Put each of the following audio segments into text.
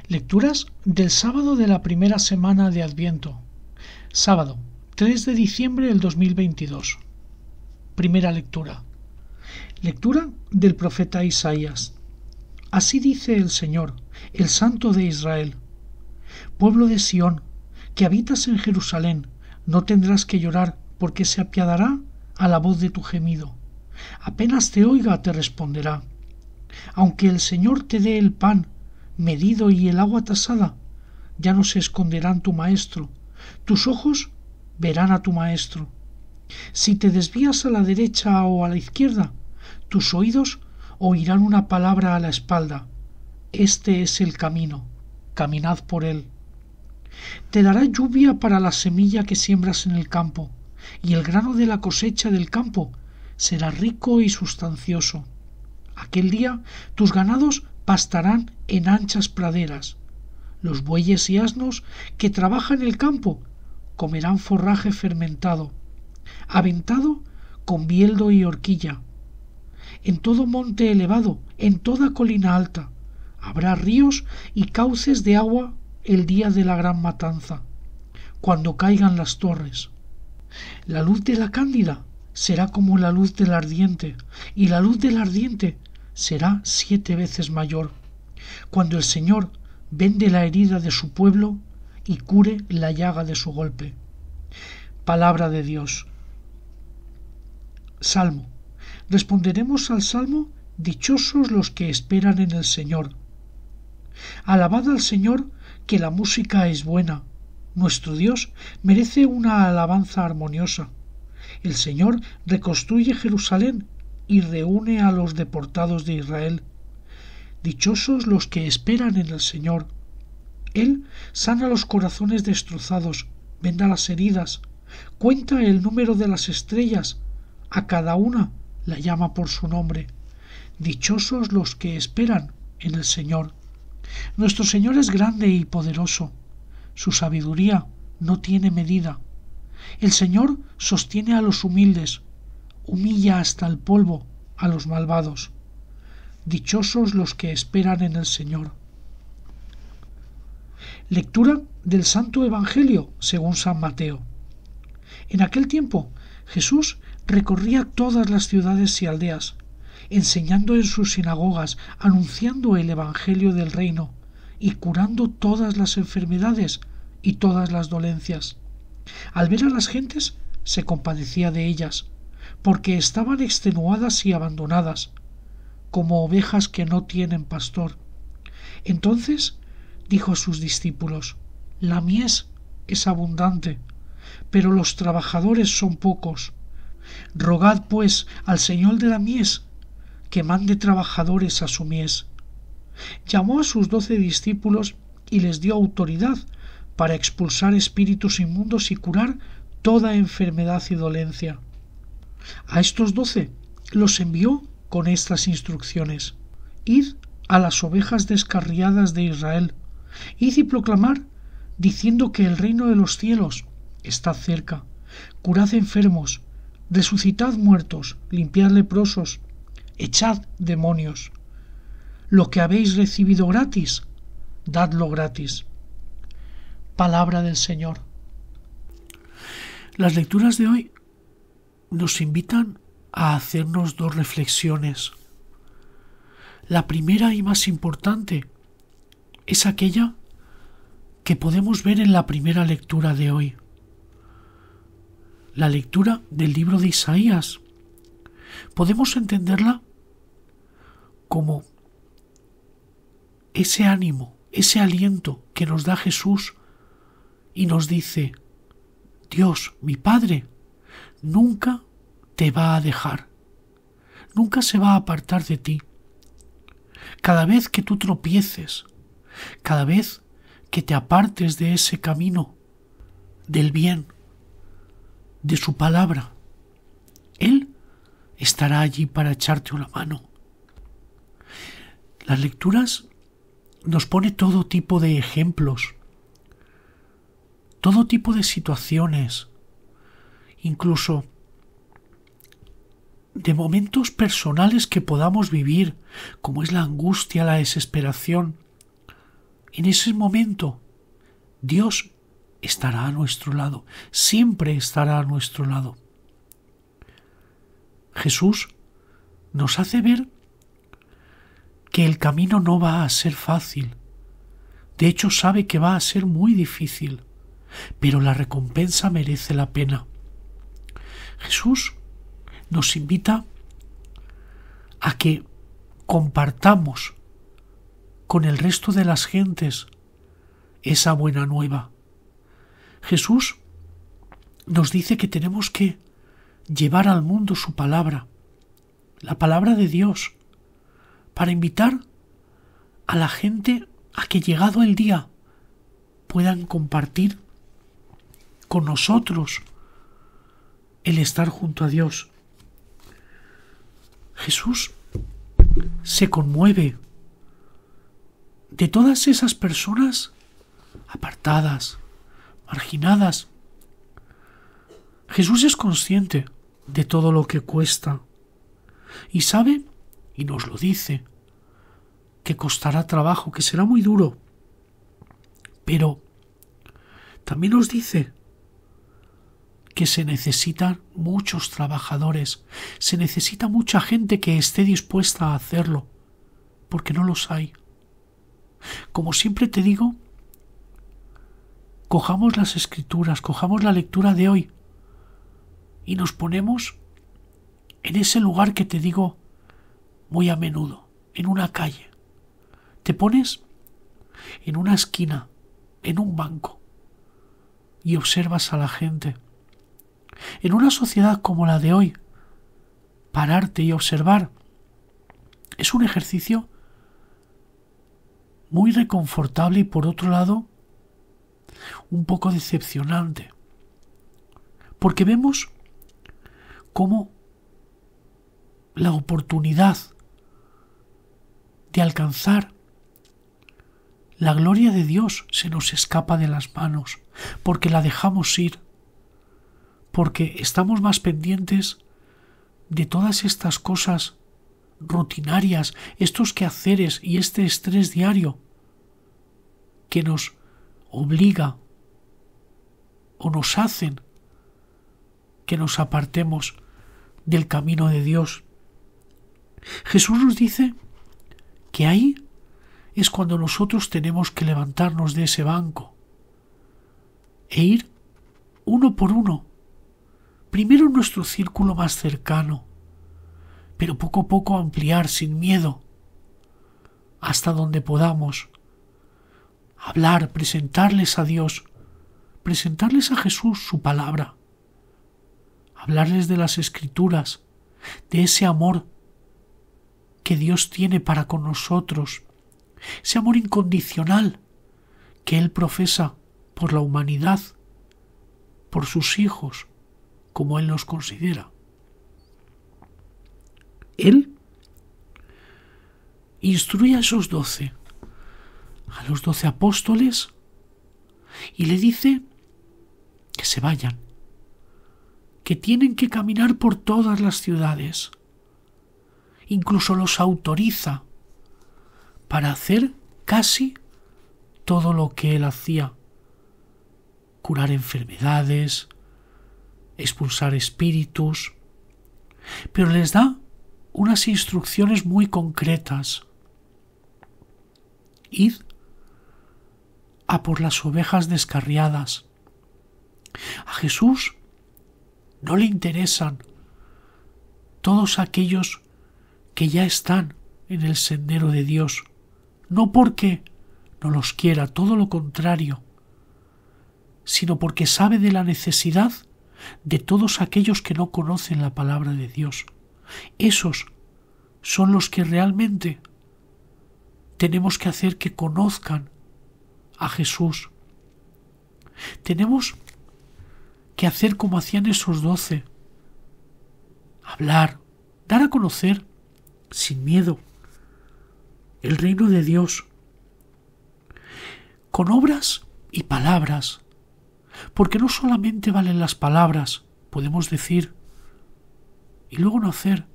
Lecturas del sábado de la primera semana de Adviento. Sábado, 3 de diciembre del 2022. Primera lectura. Lectura del profeta Isaías. Así dice el Señor, el Santo de Israel. Pueblo de Sión, que habitas en Jerusalén, no tendrás que llorar, porque se apiadará a la voz de tu gemido. Apenas te oiga, te responderá. Aunque el Señor te dé el pan medido y el agua tasada, ya no se esconderán tu maestro, tus ojos verán a tu maestro. Si te desvías a la derecha o a la izquierda, tus oídos oirán una palabra a la espalda: este es el camino, caminad por él. Te dará lluvia para la semilla que siembras en el campo, y el grano de la cosecha del campo será rico y sustancioso. Aquel día tus ganados pastarán en anchas praderas. Los bueyes y asnos que trabajan el campo comerán forraje fermentado, aventado con bieldo y horquilla. En todo monte elevado, en toda colina alta, habrá ríos y cauces de agua el día de la gran matanza, cuando caigan las torres. La luz de la cándila será como la luz del ardiente, y la luz del ardiente será 7 veces mayor, cuando el Señor vende la herida de su pueblo y cure la llaga de su golpe. Palabra de Dios. Salmo. Responderemos al Salmo: dichosos los que esperan en el Señor. Alabad al Señor, que la música es buena. Nuestro Dios merece una alabanza armoniosa. El Señor reconstruye Jerusalén y reúne a los deportados de Israel. Dichosos los que esperan en el Señor. Él sana los corazones destrozados, venda las heridas, cuenta el número de las estrellas, a cada una la llama por su nombre. Dichosos los que esperan en el Señor. Nuestro Señor es grande y poderoso. Su sabiduría no tiene medida. El Señor sostiene a los humildes, humilla hasta el polvo a los malvados. Dichosos los que esperan en el Señor. Lectura del Santo Evangelio según San Mateo. En aquel tiempo Jesús recorría todas las ciudades y aldeas, enseñando en sus sinagogas, anunciando el Evangelio del reino y curando todas las enfermedades y todas las dolencias. Al ver a las gentes, se compadecía de ellas, porque estaban extenuadas y abandonadas, como ovejas que no tienen pastor. Entonces dijo a sus discípulos: la mies es abundante, pero los trabajadores son pocos. Rogad pues al Señor de la mies que mande trabajadores a su mies. Llamó a sus 12 discípulos y les dio autoridad para expulsar espíritus inmundos y curar toda enfermedad y dolencia. A estos 12 los envió con estas instrucciones: id a las ovejas descarriadas de Israel, id y proclamar, diciendo que el reino de los cielos está cerca. Curad enfermos, resucitad muertos, limpiad leprosos, echad demonios. Lo que habéis recibido gratis, dadlo gratis. Palabra del Señor. Las lecturas de hoy nos invitan a hacernos 2 reflexiones. La primera y más importante es aquella que podemos ver en la primera lectura de hoy. La lectura del libro de Isaías. Podemos entenderla como ese ánimo, ese aliento que nos da Jesús y nos dice: Dios, mi Padre, nunca te va a dejar, nunca se va a apartar de ti. Cada vez que tú tropieces, cada vez que te apartes de ese camino del bien, de su palabra, Él estará allí para echarte una mano. Las lecturas nos pone todo tipo de ejemplos, todo tipo de situaciones, incluso de momentos personales que podamos vivir, como es la angustia, la desesperación, en ese momento Dios estará a nuestro lado, siempre estará a nuestro lado. Jesús nos hace ver que el camino no va a ser fácil. De hecho, sabe que va a ser muy difícil, pero la recompensa merece la pena. Jesús nos invita a que compartamos con el resto de las gentes esa buena nueva. Jesús nos dice que tenemos que llevar al mundo su palabra, la palabra de Dios, para invitar a la gente a que, llegado el día, puedan compartir con nosotros el estar junto a Dios. Jesús se conmueve de todas esas personas apartadas, marginadas. Jesús es consciente de todo lo que cuesta y sabe, y nos lo dice, que costará trabajo, que será muy duro, pero también nos dice que se necesitan muchos trabajadores, se necesita mucha gente que esté dispuesta a hacerlo, porque no los hay. Como siempre te digo, cojamos las Escrituras, cojamos la lectura de hoy y nos ponemos en ese lugar que te digo muy a menudo, en una calle. Te pones en una esquina, en un banco, y observas a la gente. En una sociedad como la de hoy, pararte y observar es un ejercicio muy reconfortable y, por otro lado, un poco decepcionante, porque vemos cómo la oportunidad de alcanzar la gloria de Dios se nos escapa de las manos, porque la dejamos ir, porque estamos más pendientes de todas estas cosas rutinarias, estos quehaceres y este estrés diario que nos obliga o nos hacen que nos apartemos del camino de Dios. Jesús nos dice que ahí es cuando nosotros tenemos que levantarnos de ese banco e ir uno por uno, primero en nuestro círculo más cercano, pero poco a poco ampliar sin miedo hasta donde podamos, hablar, presentarles a Dios, presentarles a Jesús su palabra, hablarles de las Escrituras, de ese amor que Dios tiene para con nosotros, ese amor incondicional que Él profesa por la humanidad, por sus hijos, como Él nos considera. Él instruye a esos 12, a los 12 apóstoles, y le dice que se vayan, que tienen que caminar por todas las ciudades. Incluso los autoriza para hacer casi todo lo que Él hacía: curar enfermedades, expulsar espíritus, pero les da unas instrucciones muy concretas. Id a por las ovejas descarriadas. A Jesús no le interesan todos aquellos que ya están en el sendero de Dios, no porque no los quiera, todo lo contrario, sino porque sabe de la necesidad de todos aquellos que no conocen la palabra de Dios. Esos son los que realmente tenemos que hacer que conozcan a Jesús. Tenemos que hacer como hacían esos 12, hablar, dar a conocer sin miedo el reino de Dios, con obras y palabras, porque no solamente valen las palabras, podemos decir y luego no hacer,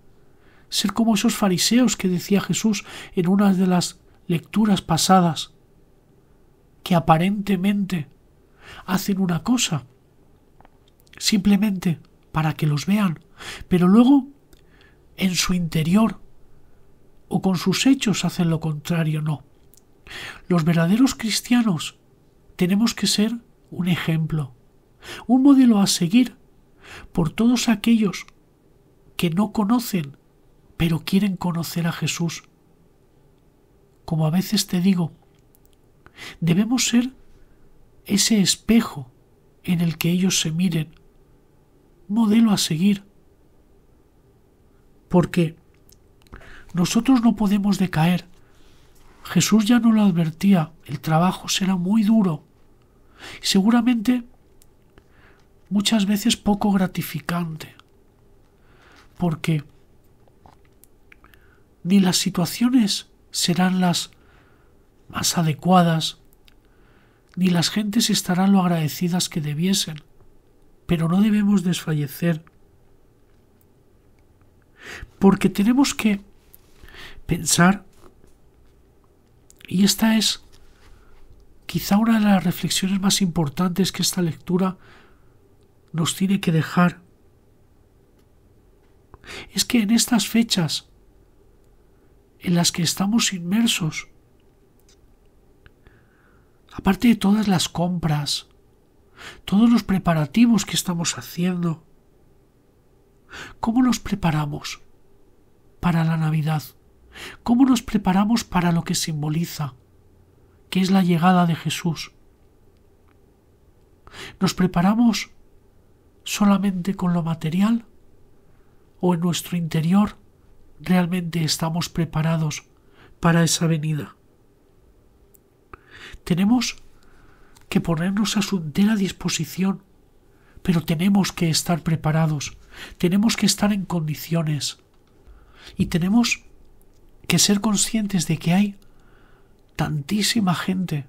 ser como esos fariseos que decía Jesús en una de las lecturas pasadas, que aparentemente hacen una cosa, simplemente para que los vean, pero luego en su interior o con sus hechos hacen lo contrario. No. Los verdaderos cristianos tenemos que ser un ejemplo, un modelo a seguir por todos aquellos que no conocen, pero quieren conocer a Jesús. Como a veces te digo, debemos ser ese espejo en el que ellos se miren, modelo a seguir, porque nosotros no podemos decaer. Jesús ya nos lo advertía, el trabajo será muy duro y seguramente muchas veces poco gratificante, porque ni las situaciones serán las más adecuadas, ni las gentes estarán lo agradecidas que debiesen, pero no debemos desfallecer, porque tenemos que pensar, y esta es quizá una de las reflexiones más importantes que esta lectura nos tiene que dejar, es que en estas fechas en las que estamos inmersos, aparte de todas las compras, todos los preparativos que estamos haciendo, ¿cómo nos preparamos para la Navidad? ¿Cómo nos preparamos para lo que simboliza, que es la llegada de Jesús? ¿Nos preparamos solamente con lo material? ¿O en nuestro interior realmente estamos preparados para esa venida? Tenemos que ponernos a su entera disposición, pero tenemos que estar preparados, tenemos que estar en condiciones y tenemos que ser conscientes de que hay tantísima gente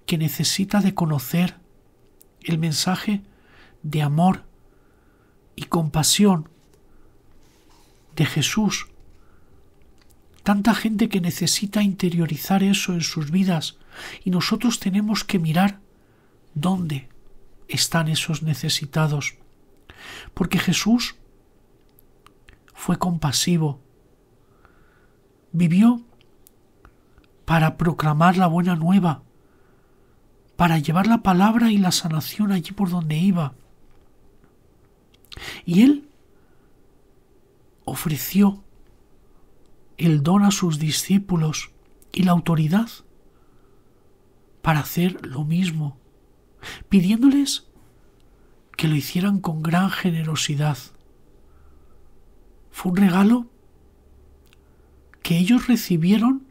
que necesita de conocer el mensaje de amor y compasión de Jesús. Tanta gente que necesita interiorizar eso en sus vidas y nosotros tenemos que mirar dónde están esos necesitados. Porque Jesús fue compasivo, vivió para proclamar la buena nueva, para llevar la palabra y la sanación allí por donde iba. Y Él ofreció el don a sus discípulos y la autoridad para hacer lo mismo, pidiéndoles que lo hicieran con gran generosidad. Fue un regalo que ellos recibieron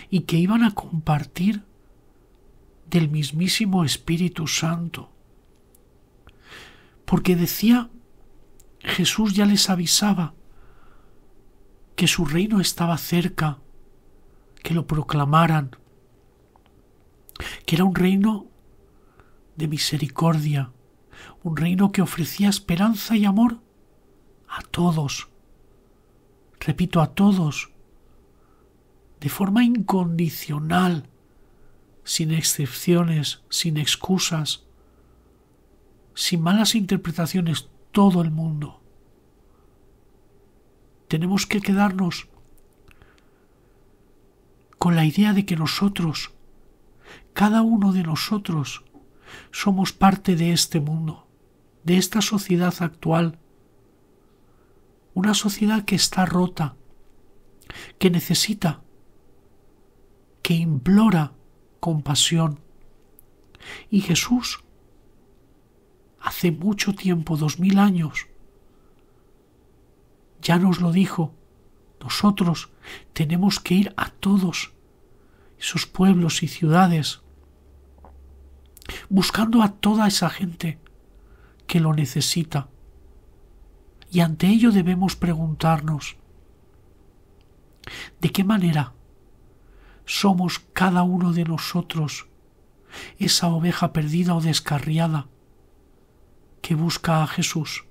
y que iban a compartir del mismísimo Espíritu Santo. Porque decía, Jesús ya les avisaba que su reino estaba cerca, que lo proclamaran, que era un reino de misericordia, un reino que ofrecía esperanza y amor a todos, repito, a todos, de forma incondicional, sin excepciones, sin excusas, sin malas interpretaciones, todo el mundo. Tenemos que quedarnos con la idea de que nosotros, cada uno de nosotros, somos parte de este mundo, de esta sociedad actual, una sociedad que está rota, que necesita, que implora compasión. Y Jesús, hace mucho tiempo, 2000 años, ya nos lo dijo. Nosotros tenemos que ir a todos esos pueblos y ciudades, buscando a toda esa gente que lo necesita. Y ante ello debemos preguntarnos, ¿de qué manera somos cada uno de nosotros esa oveja perdida o descarriada que busca a Jesús?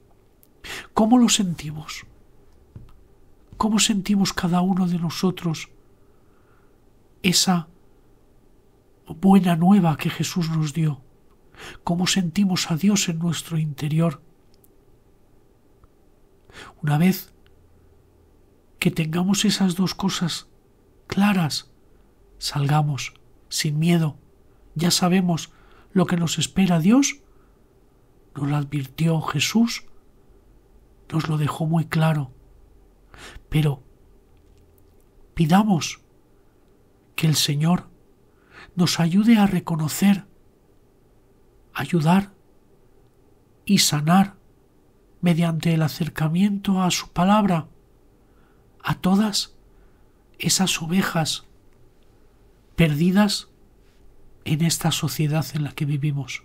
¿Cómo lo sentimos? ¿Cómo sentimos cada uno de nosotros esa buena nueva que Jesús nos dio, cómo sentimos a Dios en nuestro interior. Una vez que tengamos esas dos cosas claras, salgamos sin miedo. Ya sabemos lo que nos espera Dios. Nos lo advirtió Jesús, nos lo dejó muy claro. Pero pidamos que el Señor nos ayude a reconocer, ayudar y sanar mediante el acercamiento a su palabra a todas esas ovejas perdidas en esta sociedad en la que vivimos.